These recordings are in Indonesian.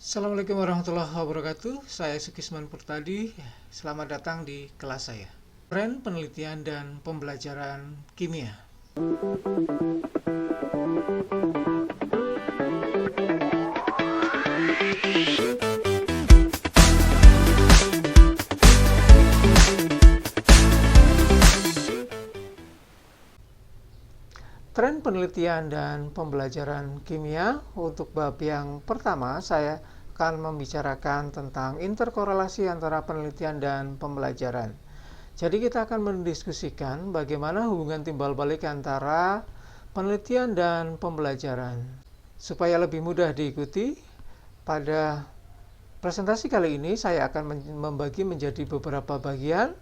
Assalamualaikum warahmatullahi wabarakatuh. Saya Sukisman Purtadi. Selamat datang di kelas saya. Tren penelitian dan pembelajaran kimia. Tren penelitian dan pembelajaran kimia. Untuk bab yang pertama, saya akan membicarakan tentang interkorelasi antara penelitian dan pembelajaran. Jadi kita akan mendiskusikan bagaimana hubungan timbal balik antara penelitian dan pembelajaran. Supaya lebih mudah diikuti, pada presentasi kali ini saya akan membagi menjadi beberapa bagian.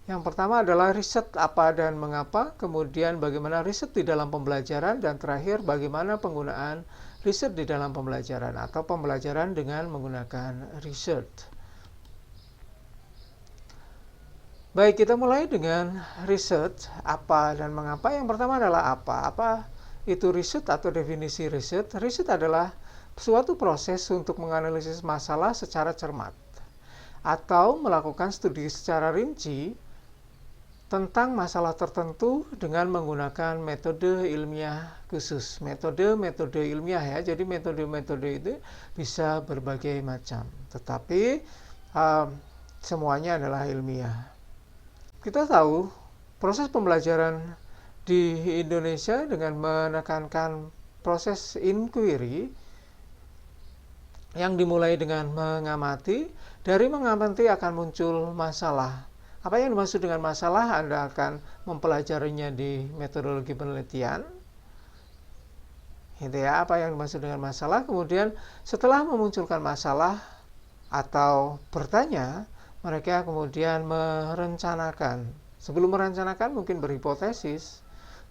Yang pertama adalah riset apa dan mengapa, kemudian bagaimana riset di dalam pembelajaran, dan terakhir bagaimana penggunaan riset di dalam pembelajaran atau pembelajaran dengan menggunakan riset. Baik, kita mulai dengan riset apa dan mengapa. Yang pertama adalah apa. Apa itu riset atau definisi riset? Riset adalah suatu proses untuk menganalisis masalah secara cermat atau melakukan studi secara rinci tentang masalah tertentu dengan menggunakan metode ilmiah khusus. Metode ilmiah ya, jadi metode-metode itu bisa berbagai macam, tetapi semuanya adalah ilmiah. Kita tahu proses pembelajaran di Indonesia dengan menekankan proses inquiry yang dimulai dengan mengamati. Dari mengamati akan muncul masalah. Apa yang dimaksud dengan masalah? Anda akan mempelajarinya di metodologi penelitian. Gitu ya, apa yang dimaksud dengan masalah. Kemudian setelah memunculkan masalah atau bertanya, mereka kemudian merencanakan. Sebelum merencanakan mungkin berhipotesis,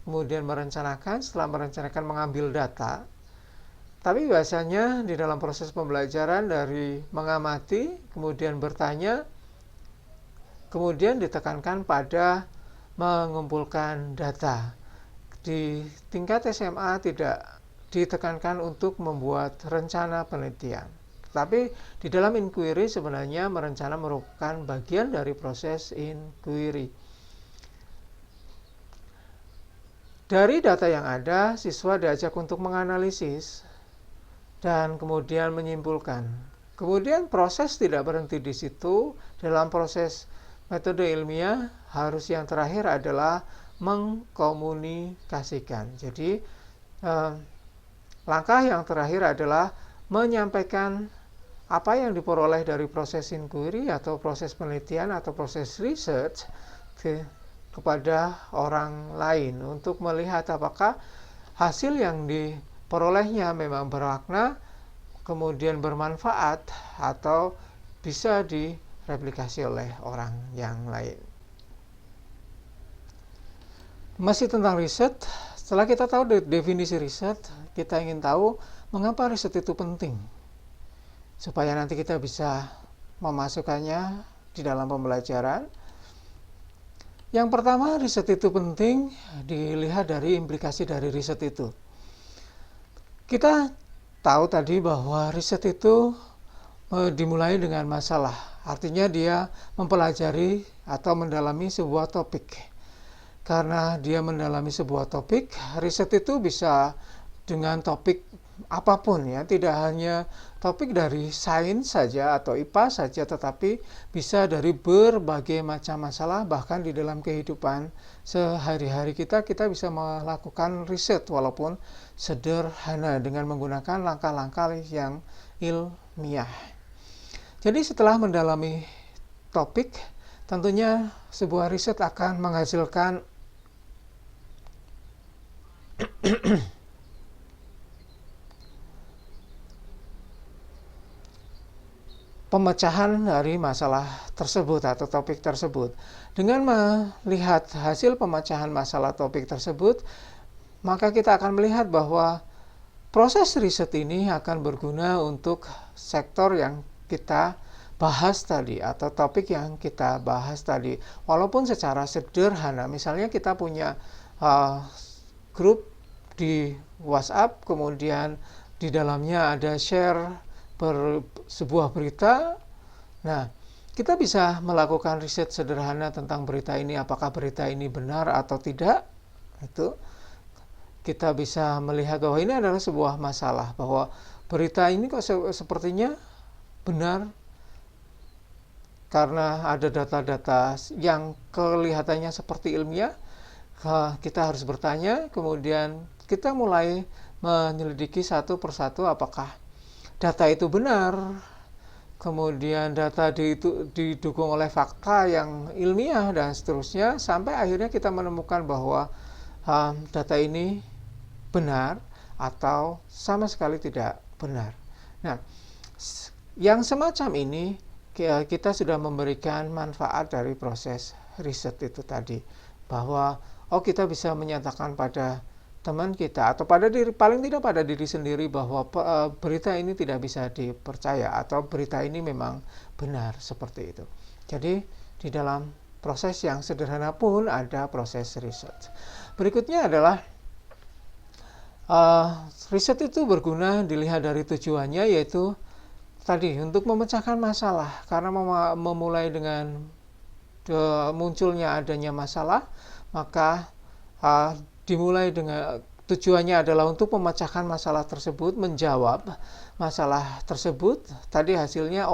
kemudian merencanakan, setelah merencanakan mengambil data. Tapi biasanya di dalam proses pembelajaran dari mengamati, kemudian bertanya, kemudian ditekankan pada mengumpulkan data. Di tingkat SMA tidak ditekankan untuk membuat rencana penelitian. Tetapi di dalam inquiry sebenarnya merencana merupakan bagian dari proses inquiry. Dari data yang ada, siswa diajak untuk menganalisis dan kemudian menyimpulkan. Kemudian proses tidak berhenti di situ. Dalam proses metode ilmiah harus yang terakhir adalah mengkomunikasikan. Jadi langkah yang terakhir adalah menyampaikan apa yang diperoleh dari proses inquiry atau proses penelitian atau proses research kepada orang lain untuk melihat apakah hasil yang diperolehnya memang bermakna, kemudian bermanfaat, atau bisa direplikasi oleh orang yang lain. Masih tentang riset, setelah kita tahu definisi riset, kita ingin tahu mengapa riset itu penting, supaya nanti kita bisa memasukkannya di dalam pembelajaran. Yang pertama, riset itu penting dilihat dari implikasi dari riset itu. Kita tahu tadi bahwa riset itu dimulai dengan masalah. Artinya dia mempelajari atau mendalami sebuah topik. Karena dia mendalami sebuah topik, riset itu bisa dengan topik apapun ya, tidak hanya topik dari sains saja atau IPA saja, tetapi bisa dari berbagai macam masalah. Bahkan di dalam kehidupan sehari-hari kita bisa melakukan riset walaupun sederhana dengan menggunakan langkah-langkah yang ilmiah. Jadi setelah mendalami topik, tentunya sebuah riset akan menghasilkan pemecahan dari masalah tersebut atau topik tersebut. Dengan melihat hasil pemecahan masalah topik tersebut, maka kita akan melihat bahwa proses riset ini akan berguna untuk sektor yang kita bahas tadi atau topik yang kita bahas tadi. Walaupun secara sederhana, misalnya kita punya grup di WhatsApp, kemudian di dalamnya ada share sebuah berita. Nah, kita bisa melakukan riset sederhana tentang berita ini, apakah berita ini benar atau tidak. Itu kita bisa melihat bahwa ini adalah sebuah masalah, bahwa berita ini kok sepertinya benar karena ada data-data yang kelihatannya seperti ilmiah. Kita harus bertanya, kemudian kita mulai menyelidiki satu persatu apakah data itu benar. Kemudian data didukung oleh fakta yang ilmiah dan seterusnya, sampai akhirnya kita menemukan bahwa data ini benar atau sama sekali tidak benar. Nah, yang semacam ini kita sudah memberikan manfaat dari proses riset itu tadi, bahwa kita bisa menyatakan pada teman kita atau pada diri, paling tidak pada diri sendiri, bahwa berita ini tidak bisa dipercaya atau berita ini memang benar, seperti itu. Jadi di dalam proses yang sederhana pun ada proses riset. Berikutnya adalah riset itu berguna dilihat dari tujuannya, yaitu tadi untuk memecahkan masalah. Karena memulai dengan munculnya adanya masalah, maka dimulai dengan tujuannya adalah untuk memecahkan masalah tersebut, menjawab masalah tersebut. Tadi hasilnya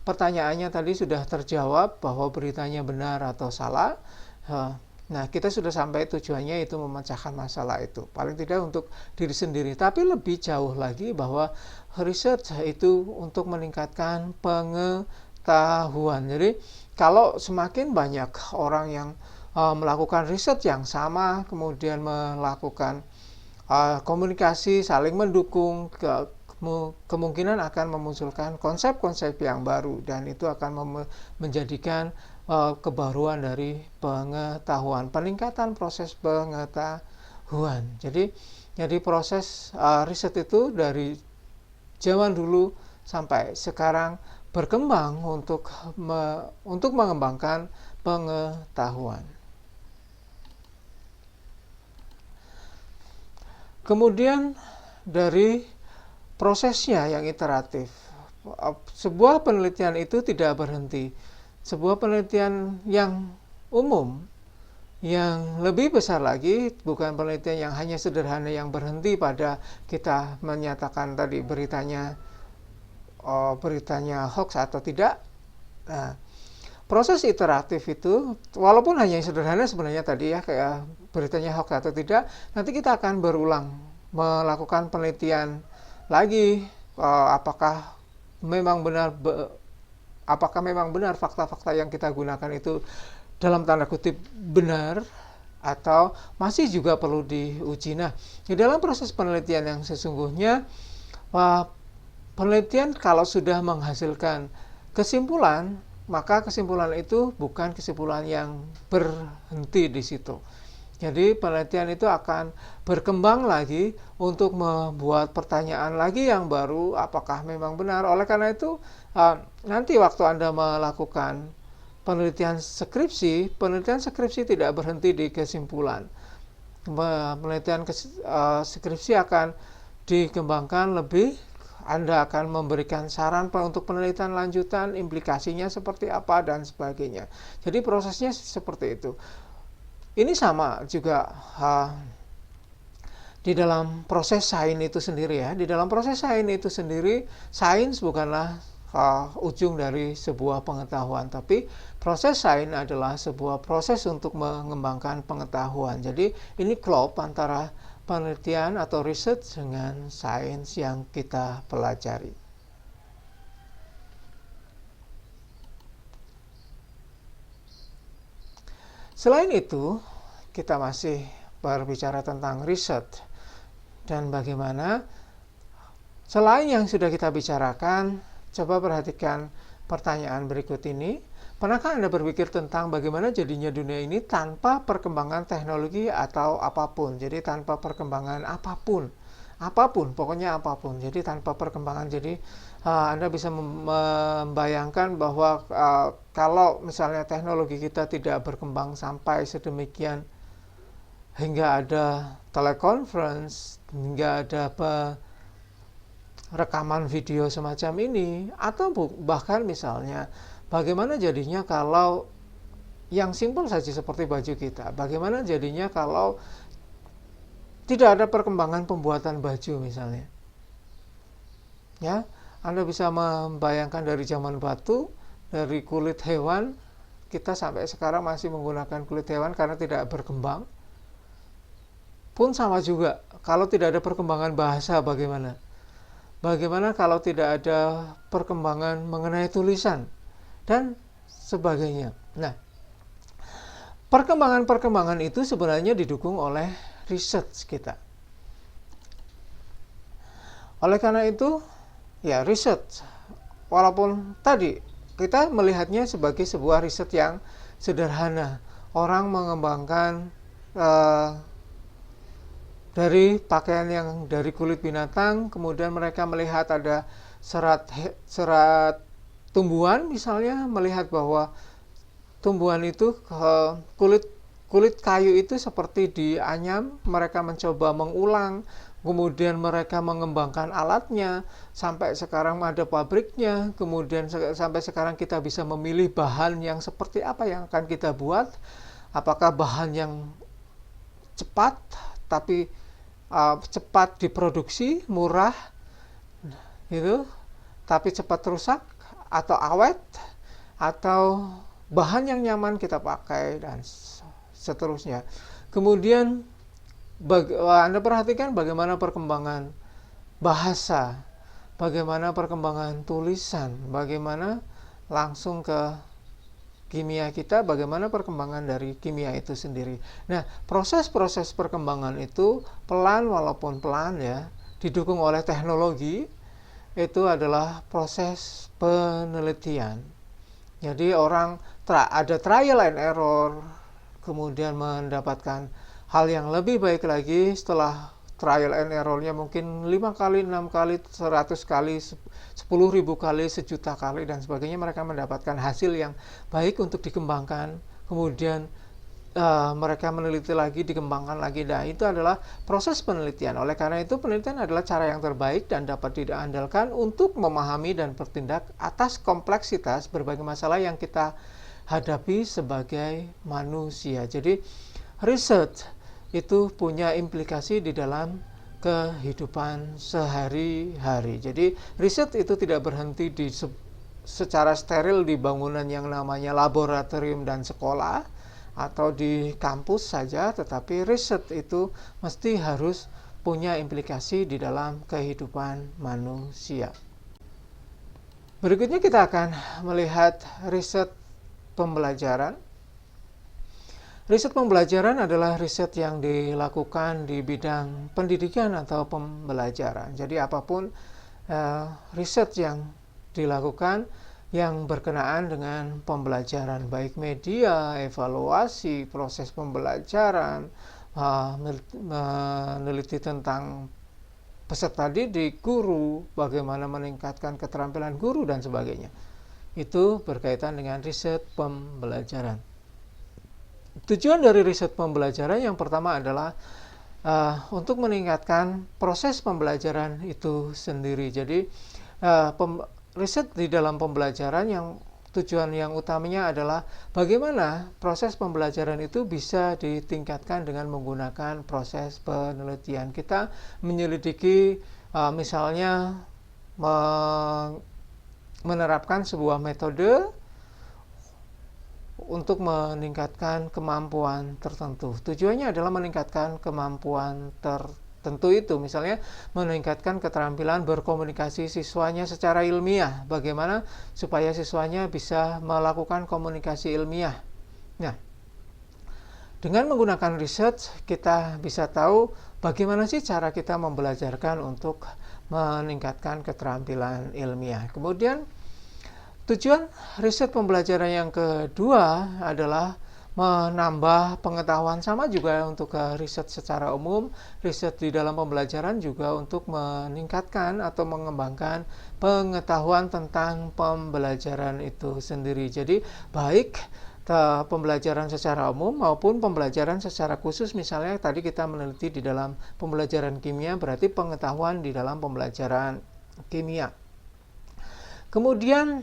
pertanyaannya tadi sudah terjawab bahwa beritanya benar atau salah. Nah, kita sudah sampai tujuannya, itu memecahkan masalah itu, paling tidak untuk diri sendiri. Tapi lebih jauh lagi, bahwa riset itu untuk meningkatkan pengetahuan. Jadi kalau semakin banyak orang yang melakukan riset yang sama, kemudian melakukan komunikasi saling mendukung, kemungkinan akan memunculkan konsep-konsep yang baru, dan itu akan menjadikan kebaruan dari pengetahuan, peningkatan proses pengetahuan. Jadi proses riset itu dari zaman dulu sampai sekarang berkembang untuk mengembangkan pengetahuan. Kemudian dari prosesnya yang iteratif, sebuah penelitian itu tidak berhenti. Sebuah penelitian yang umum, yang lebih besar lagi, bukan penelitian yang hanya sederhana yang berhenti pada kita menyatakan tadi beritanya hoax atau tidak. Nah, proses iteratif itu, walaupun hanya yang sederhana sebenarnya tadi ya, kayak beritanya hoax atau tidak, nanti kita akan berulang melakukan penelitian lagi, apakah memang benar fakta-fakta yang kita gunakan itu dalam tanda kutip benar atau masih juga perlu diuji. Nah, di dalam proses penelitian yang sesungguhnya, penelitian kalau sudah menghasilkan kesimpulan, maka kesimpulan itu bukan kesimpulan yang berhenti di situ. Jadi penelitian itu akan berkembang lagi untuk membuat pertanyaan lagi yang baru, apakah memang benar. Oleh karena itu, nanti waktu Anda melakukan penelitian skripsi tidak berhenti di kesimpulan. Penelitian skripsi akan dikembangkan lebih. Anda akan memberikan saran untuk penelitian lanjutan, implikasinya seperti apa, dan sebagainya. Jadi prosesnya seperti itu. Ini sama juga di dalam proses sains itu sendiri ya. Di dalam proses sains itu sendiri, sains bukanlah ujung dari sebuah pengetahuan, tapi proses sains adalah sebuah proses untuk mengembangkan pengetahuan. Jadi ini klop antara penelitian atau riset dengan sains yang kita pelajari. Selain itu, kita masih berbicara tentang riset dan bagaimana selain yang sudah kita bicarakan. Coba perhatikan pertanyaan berikut ini. Pernahkah Anda berpikir tentang bagaimana jadinya dunia ini tanpa perkembangan teknologi atau apapun? Jadi tanpa perkembangan apapun, pokoknya apapun. Jadi tanpa perkembangan. Jadi Anda bisa membayangkan bahwa kalau misalnya teknologi kita tidak berkembang sampai sedemikian hingga ada teleconference, hingga ada rekaman video semacam ini, atau bahkan misalnya bagaimana jadinya kalau yang simpel saja seperti baju kita, bagaimana jadinya kalau tidak ada perkembangan pembuatan baju misalnya. Ya, Anda bisa membayangkan dari zaman batu, dari kulit hewan, kita sampai sekarang masih menggunakan kulit hewan karena tidak berkembang. Pun sama juga, kalau tidak ada perkembangan bahasa bagaimana? Bagaimana kalau tidak ada perkembangan mengenai tulisan dan sebagainya. Nah, perkembangan-perkembangan itu sebenarnya didukung oleh riset kita. Oleh karena itu, ya riset, walaupun tadi kita melihatnya sebagai sebuah riset yang sederhana. Orang mengembangkan dari pakaian yang dari kulit binatang, kemudian mereka melihat ada serat tumbuhan misalnya, melihat bahwa tumbuhan itu kulit kayu itu seperti dianyam, mereka mencoba mengulang, kemudian mereka mengembangkan alatnya, sampai sekarang ada pabriknya, kemudian sampai sekarang kita bisa memilih bahan yang seperti apa yang akan kita buat, apakah bahan yang cepat, tapi cepat diproduksi, murah, gitu, tapi cepat rusak, atau awet, atau bahan yang nyaman kita pakai, dan seterusnya. Kemudian Anda perhatikan bagaimana perkembangan bahasa, bagaimana perkembangan tulisan, bagaimana langsung ke kimia kita, bagaimana perkembangan dari kimia itu sendiri. Nah, proses-proses perkembangan itu pelan walaupun pelan ya, didukung oleh teknologi, itu adalah proses penelitian. Jadi orang ada trial and error, kemudian mendapatkan hal yang lebih baik lagi setelah trial and errornya mungkin 5 kali, 6 kali, 100 kali, 10.000 kali, sejuta kali, dan sebagainya. Mereka mendapatkan hasil yang baik untuk dikembangkan, kemudian mereka meneliti lagi, dikembangkan lagi. Nah, itu adalah proses penelitian. Oleh karena itu, penelitian adalah cara yang terbaik dan dapat diandalkan untuk memahami dan bertindak atas kompleksitas berbagai masalah yang kita hadapi sebagai manusia. Jadi, riset itu punya implikasi di dalam kehidupan sehari-hari. Jadi riset itu tidak berhenti secara steril di bangunan yang namanya laboratorium dan sekolah atau di kampus saja, tetapi riset itu mesti harus punya implikasi di dalam kehidupan manusia. Berikutnya kita akan melihat riset pembelajaran. Riset pembelajaran adalah riset yang dilakukan di bidang pendidikan atau pembelajaran. Jadi apapun riset yang dilakukan yang berkenaan dengan pembelajaran, baik media, evaluasi, proses pembelajaran, meneliti tentang peserta didik, guru, bagaimana meningkatkan keterampilan guru, dan sebagainya. Itu berkaitan dengan riset pembelajaran. Tujuan dari riset pembelajaran yang pertama adalah untuk meningkatkan proses pembelajaran itu sendiri. Jadi riset di dalam pembelajaran yang tujuan yang utamanya adalah bagaimana proses pembelajaran itu bisa ditingkatkan dengan menggunakan proses penelitian. Kita menyelidiki misalnya menerapkan sebuah metode untuk meningkatkan kemampuan tertentu. Tujuannya adalah meningkatkan kemampuan tertentu itu, misalnya meningkatkan keterampilan berkomunikasi siswanya secara ilmiah. Bagaimana supaya siswanya bisa melakukan komunikasi ilmiah. Nah, dengan menggunakan riset kita bisa tahu bagaimana sih cara kita membelajarkan untuk meningkatkan keterampilan ilmiah. Kemudian tujuan riset pembelajaran yang kedua adalah menambah pengetahuan, sama juga untuk riset secara umum. Riset di dalam pembelajaran juga untuk meningkatkan atau mengembangkan pengetahuan tentang pembelajaran itu sendiri. Jadi baik pembelajaran secara umum maupun pembelajaran secara khusus. Misalnya tadi kita meneliti di dalam pembelajaran kimia, berarti pengetahuan di dalam pembelajaran kimia. Kemudian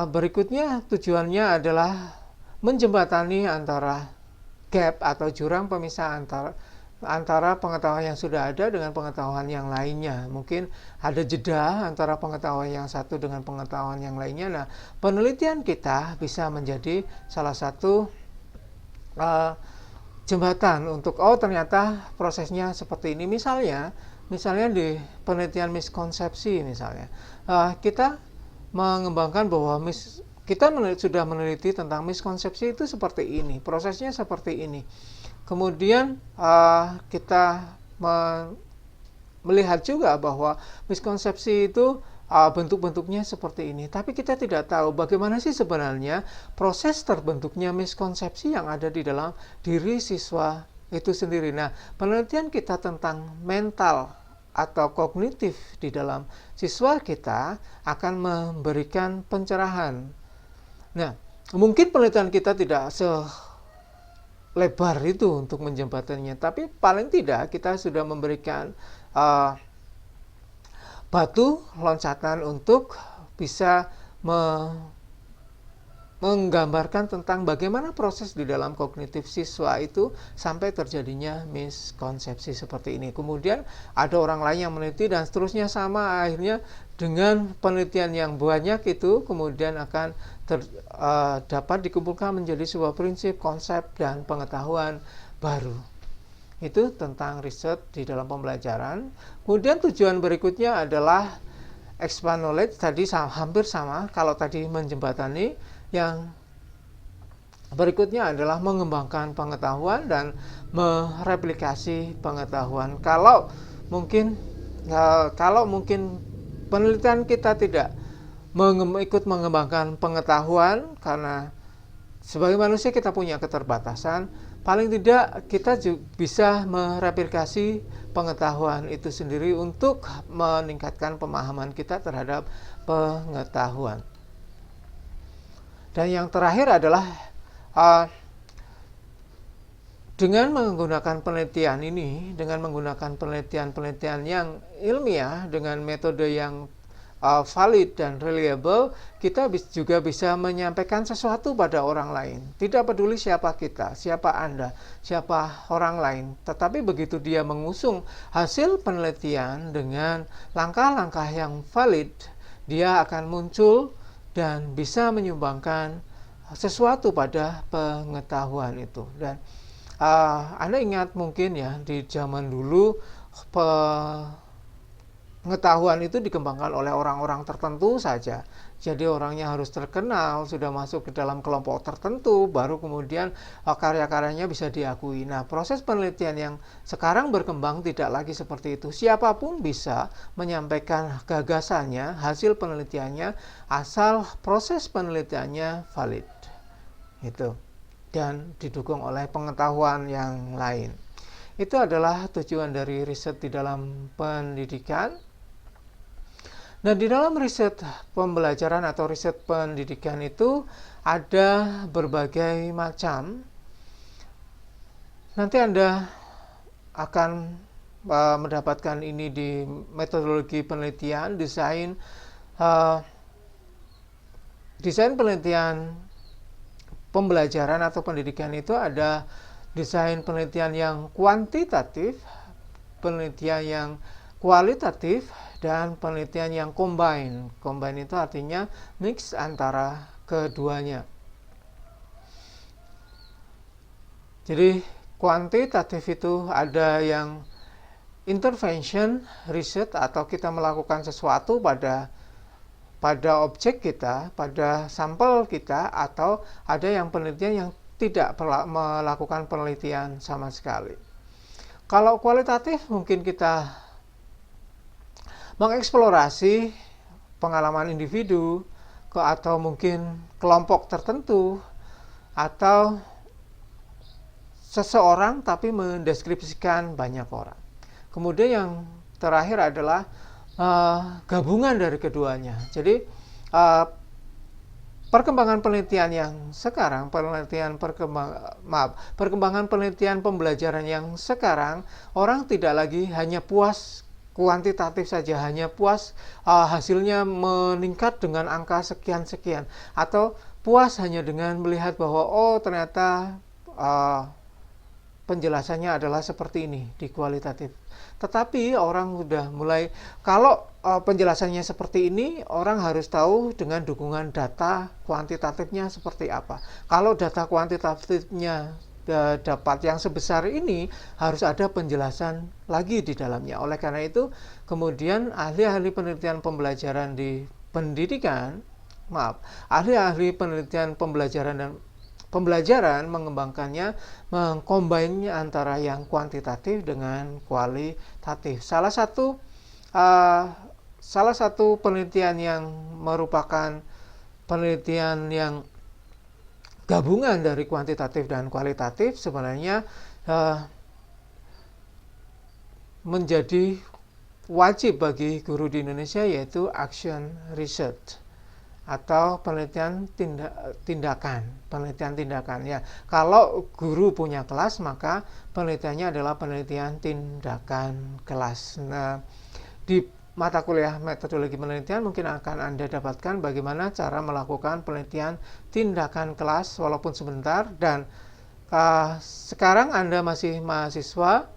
berikutnya tujuannya adalah menjembatani antara gap atau jurang pemisah antara pengetahuan yang sudah ada dengan pengetahuan yang lainnya. Mungkin ada jeda antara pengetahuan yang satu dengan pengetahuan yang lainnya. Nah, penelitian kita bisa menjadi salah satu jembatan untuk ternyata prosesnya seperti ini. Misalnya di penelitian miskonsepsi misalnya, kita mengembangkan bahwa kita sudah meneliti tentang miskonsepsi itu seperti ini, prosesnya seperti ini. Kemudian kita melihat juga bahwa miskonsepsi itu bentuk-bentuknya seperti ini. Tapi kita tidak tahu bagaimana sih sebenarnya proses terbentuknya miskonsepsi yang ada di dalam diri siswa itu sendiri. Nah, penelitian kita tentang mental atau kognitif di dalam siswa kita akan memberikan pencerahan. Nah, mungkin penelitian kita tidak lebar itu untuk menjembatannya, tapi paling tidak kita sudah memberikan batu loncatan untuk bisa menggambarkan tentang bagaimana proses di dalam kognitif siswa itu sampai terjadinya miskonsepsi seperti ini. Kemudian ada orang lain yang meneliti dan seterusnya, sama akhirnya dengan penelitian yang banyak itu kemudian akan dapat dikumpulkan menjadi sebuah prinsip, konsep, dan pengetahuan baru. Itu tentang riset di dalam pembelajaran. Kemudian tujuan berikutnya adalah expand knowledge. Tadi hampir sama, kalau tadi menjembatani, yang berikutnya adalah mengembangkan pengetahuan dan mereplikasi pengetahuan. Kalau mungkin penelitian kita tidak ikut mengembangkan pengetahuan, karena sebagai manusia kita punya keterbatasan, paling tidak kita juga bisa mereplikasi pengetahuan itu sendiri untuk meningkatkan pemahaman kita terhadap pengetahuan. Dan yang terakhir adalah dengan menggunakan penelitian ini, dengan menggunakan penelitian yang ilmiah dengan metode yang valid dan reliable, kita juga bisa menyampaikan sesuatu pada orang lain. Tidak peduli siapa kita, siapa Anda, siapa orang lain, tetapi begitu dia mengusung hasil penelitian dengan langkah-langkah yang valid, dia akan muncul dan bisa menyumbangkan sesuatu pada pengetahuan itu. Dan Anda ingat mungkin ya, di zaman dulu pengetahuan itu dikembangkan oleh orang-orang tertentu saja. Jadi orangnya harus terkenal, sudah masuk ke dalam kelompok tertentu, baru kemudian karya-karyanya bisa diakui. Nah, proses penelitian yang sekarang berkembang tidak lagi seperti itu. Siapapun bisa menyampaikan gagasannya, hasil penelitiannya, asal proses penelitiannya valid. Itu. Dan didukung oleh pengetahuan yang lain. Itu adalah tujuan dari riset di dalam pendidikan. Nah, di dalam riset pembelajaran atau riset pendidikan itu ada berbagai macam. Nanti Anda akan mendapatkan ini di metodologi penelitian, desain penelitian pembelajaran atau pendidikan itu ada desain penelitian yang kuantitatif, penelitian yang kualitatif, dan penelitian yang combine. Combine itu artinya mix antara keduanya. Jadi kuantitatif itu ada yang intervention riset, atau kita melakukan sesuatu pada objek kita, pada sampel kita, atau ada yang penelitian yang tidak melakukan penelitian sama sekali. Kalau kualitatif mungkin kita mengeksplorasi pengalaman individu atau mungkin kelompok tertentu atau seseorang, tapi mendeskripsikan banyak orang. Kemudian yang terakhir adalah gabungan dari keduanya. Jadi perkembangan penelitian yang sekarang, perkembangan penelitian pembelajaran yang sekarang, orang tidak lagi hanya puas kuantitatif saja, hanya puas hasilnya meningkat dengan angka sekian-sekian, atau puas hanya dengan melihat bahwa oh ternyata penjelasannya adalah seperti ini di kualitatif. Tetapi orang sudah mulai, kalau penjelasannya seperti ini, orang harus tahu dengan dukungan data kuantitatifnya seperti apa. Kalau data kuantitatifnya dapat yang sebesar ini, harus ada penjelasan lagi di dalamnya. Oleh karena itu, kemudian ahli-ahli penelitian pembelajaran di pendidikan, ahli-ahli penelitian pembelajaran mengembangkannya, mengcombine antara yang kuantitatif dengan kualitatif. Salah satu penelitian yang merupakan penelitian yang gabungan dari kuantitatif dan kualitatif sebenarnya menjadi wajib bagi guru di Indonesia, yaitu action research atau penelitian tindakan ya. Kalau guru punya kelas, maka penelitiannya adalah penelitian tindakan kelas. Nah, di mata kuliah metodologi penelitian mungkin akan Anda dapatkan bagaimana cara melakukan penelitian tindakan kelas walaupun sebentar. Dan sekarang Anda masih mahasiswa,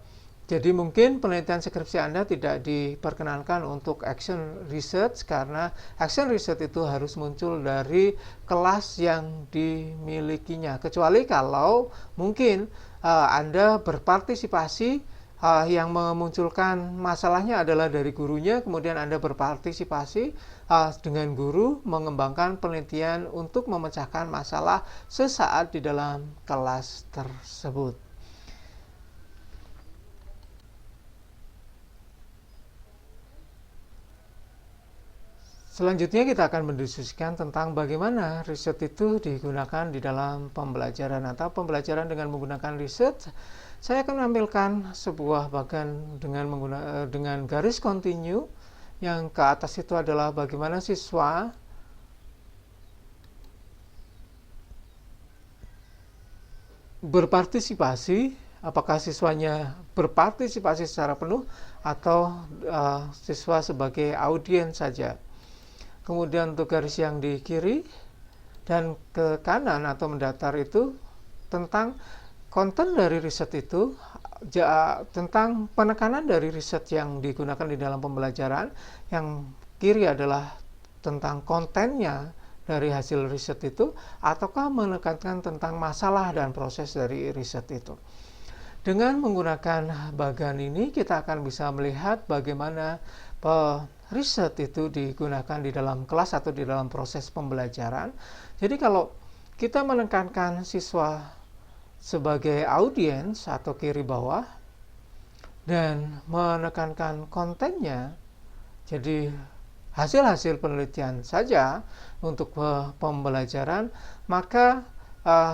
jadi mungkin penelitian skripsi Anda tidak diperkenankan untuk action research, karena action research itu harus muncul dari kelas yang dimilikinya. Kecuali kalau mungkin Anda berpartisipasi, yang memunculkan masalahnya adalah dari gurunya, kemudian Anda berpartisipasi dengan guru mengembangkan penelitian untuk memecahkan masalah sesaat di dalam kelas tersebut. Selanjutnya kita akan mendiskusikan tentang bagaimana riset itu digunakan di dalam pembelajaran atau pembelajaran dengan menggunakan riset. Saya akan menampilkan sebuah bagan dengan garis kontinu. Yang ke atas itu adalah bagaimana siswa berpartisipasi, apakah siswanya berpartisipasi secara penuh atau siswa sebagai audiens saja. Kemudian untuk garis yang di kiri dan ke kanan atau mendatar itu tentang konten dari riset itu, tentang penekanan dari riset yang digunakan di dalam pembelajaran. Yang kiri adalah tentang kontennya dari hasil riset itu, ataukah menekankan tentang masalah dan proses dari riset itu. Dengan menggunakan bagan ini, kita akan bisa melihat bagaimana riset itu digunakan di dalam kelas atau di dalam proses pembelajaran. Jadi kalau kita menekankan siswa sebagai audiens atau kiri bawah dan menekankan kontennya, jadi hasil-hasil penelitian saja untuk pembelajaran, maka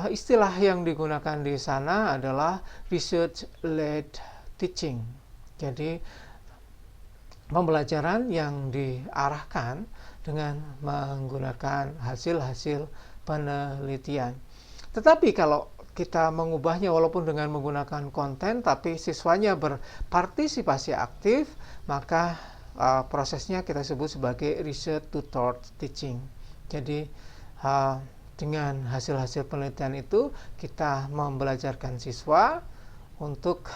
istilah yang digunakan di sana adalah research led teaching. Jadi pembelajaran yang diarahkan dengan menggunakan hasil-hasil penelitian. Tetapi kalau kita mengubahnya walaupun dengan menggunakan konten, tapi siswanya berpartisipasi aktif, maka prosesnya kita sebut sebagai research tutored teaching. Jadi dengan hasil-hasil penelitian itu kita membelajarkan siswa untuk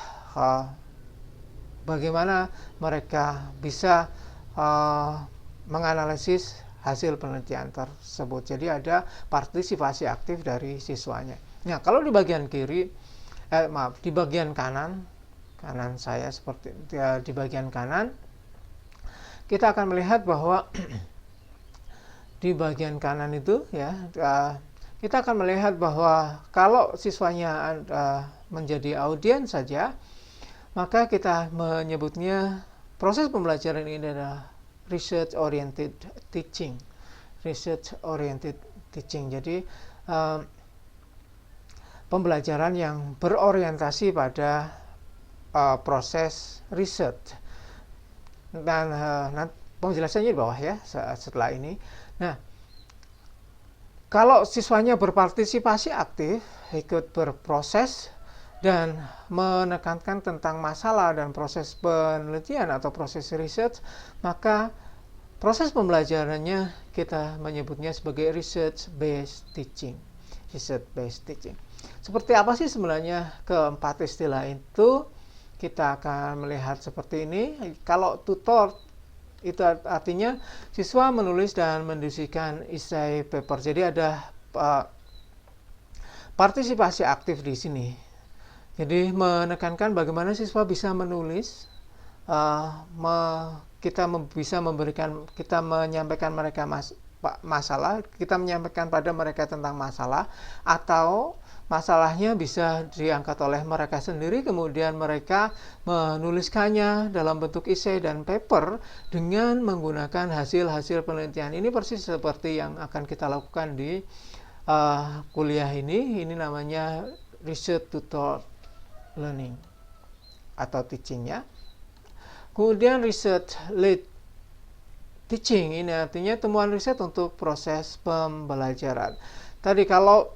bagaimana mereka bisa menganalisis hasil penelitian tersebut. Jadi ada partisipasi aktif dari siswanya. Nah, kalau di bagian kiri, di bagian kanan saya seperti di bagian kanan, kita akan melihat bahwa di bagian kanan itu ya, kita akan melihat bahwa kalau siswanya menjadi audiens saja, maka kita menyebutnya proses pembelajaran ini adalah research oriented teaching. Research oriented teaching. Jadi pembelajaran yang berorientasi pada proses riset. Dan penjelasannya di bawah ya setelah ini. Nah, Kalau siswanya berpartisipasi aktif, ikut berproses, dan menekankan tentang masalah dan proses penelitian atau proses research, maka proses pembelajarannya kita menyebutnya sebagai research based teaching. Research based teaching. Seperti apa sih sebenarnya keempat istilah itu? Kita akan melihat seperti ini. Kalau tutor itu artinya siswa menulis dan mendiskusikan essay paper. Jadi ada partisipasi aktif di sini. Jadi menekankan bagaimana siswa bisa menulis, kita bisa memberikan, kita menyampaikan mereka masalah, kita menyampaikan pada mereka tentang masalah, atau masalahnya bisa diangkat oleh mereka sendiri, kemudian mereka menuliskannya dalam bentuk essay dan paper dengan menggunakan hasil-hasil penelitian. Ini persis seperti yang akan kita lakukan di kuliah ini. Ini namanya research tutor learning atau teachingnya. Kemudian research led teaching, ini artinya temuan riset untuk proses pembelajaran. Tadi kalau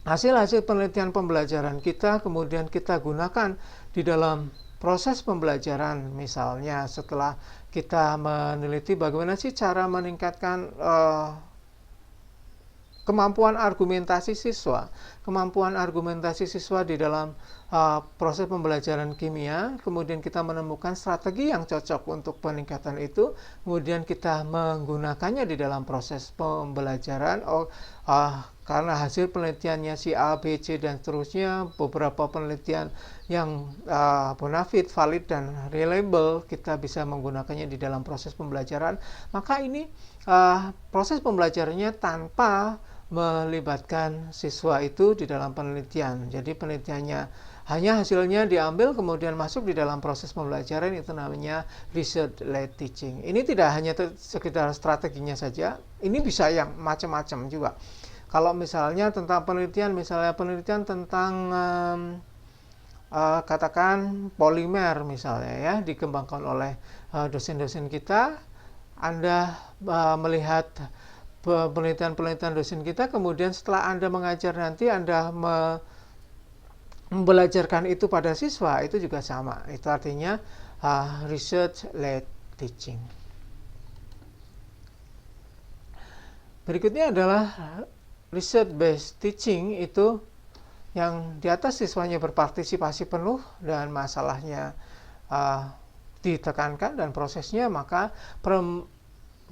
hasil-hasil penelitian pembelajaran kita kemudian kita gunakan di dalam proses pembelajaran, misalnya setelah kita meneliti bagaimana sih cara meningkatkan kemampuan argumentasi siswa di dalam proses pembelajaran kimia, kemudian kita menemukan strategi yang cocok untuk peningkatan itu, kemudian kita menggunakannya di dalam proses pembelajaran. Karena hasil penelitiannya si A, B, C, dan seterusnya, beberapa penelitian yang bonafide, valid, dan reliable, kita bisa menggunakannya di dalam proses pembelajaran. Maka ini proses pembelajarannya tanpa melibatkan siswa itu di dalam penelitian. Jadi penelitiannya hanya hasilnya diambil kemudian masuk di dalam proses pembelajaran, itu namanya research led teaching. Ini tidak hanya sekedar strateginya saja, ini bisa yang macam-macam juga. Kalau misalnya tentang penelitian, misalnya penelitian tentang katakan polimer misalnya ya, dikembangkan oleh dosen-dosen kita, Anda melihat penelitian-penelitian dosen kita, kemudian setelah Anda mengajar nanti Anda membelajarkan itu pada siswa, itu juga sama. Itu artinya research led teaching. Berikutnya adalah research based teaching, itu yang di atas siswanya berpartisipasi penuh dan masalahnya ditekankan dan prosesnya, maka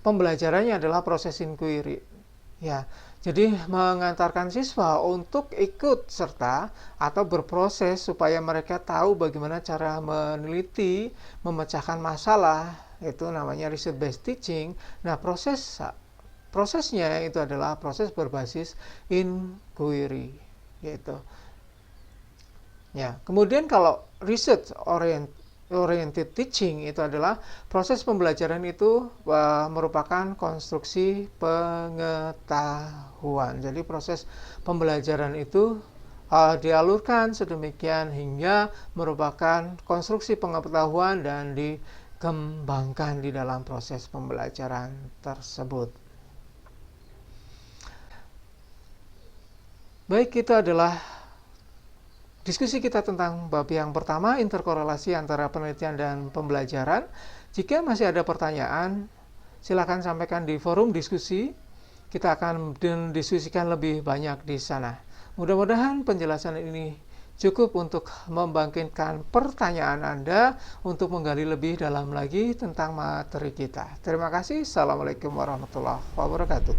pembelajarannya adalah proses inquiry. Ya, jadi mengantarkan siswa untuk ikut serta atau berproses supaya mereka tahu bagaimana cara meneliti, memecahkan masalah, itu namanya research based teaching. Nah, prosesnya itu adalah proses berbasis inquiry, gitu. Ya, kemudian kalau research oriented teaching itu adalah proses pembelajaran itu merupakan konstruksi pengetahuan. Jadi proses pembelajaran itu dialurkan sedemikian hingga merupakan konstruksi pengetahuan dan dikembangkan di dalam proses pembelajaran tersebut. Baik, itu adalah diskusi kita tentang bab yang pertama, interkorelasi antara penelitian dan pembelajaran. Jika masih ada pertanyaan, silakan sampaikan di forum diskusi. Kita akan mendiskusikan lebih banyak di sana. Mudah-mudahan penjelasan ini cukup untuk membangkitkan pertanyaan Anda untuk menggali lebih dalam lagi tentang materi kita. Terima kasih. Assalamualaikum warahmatullahi wabarakatuh.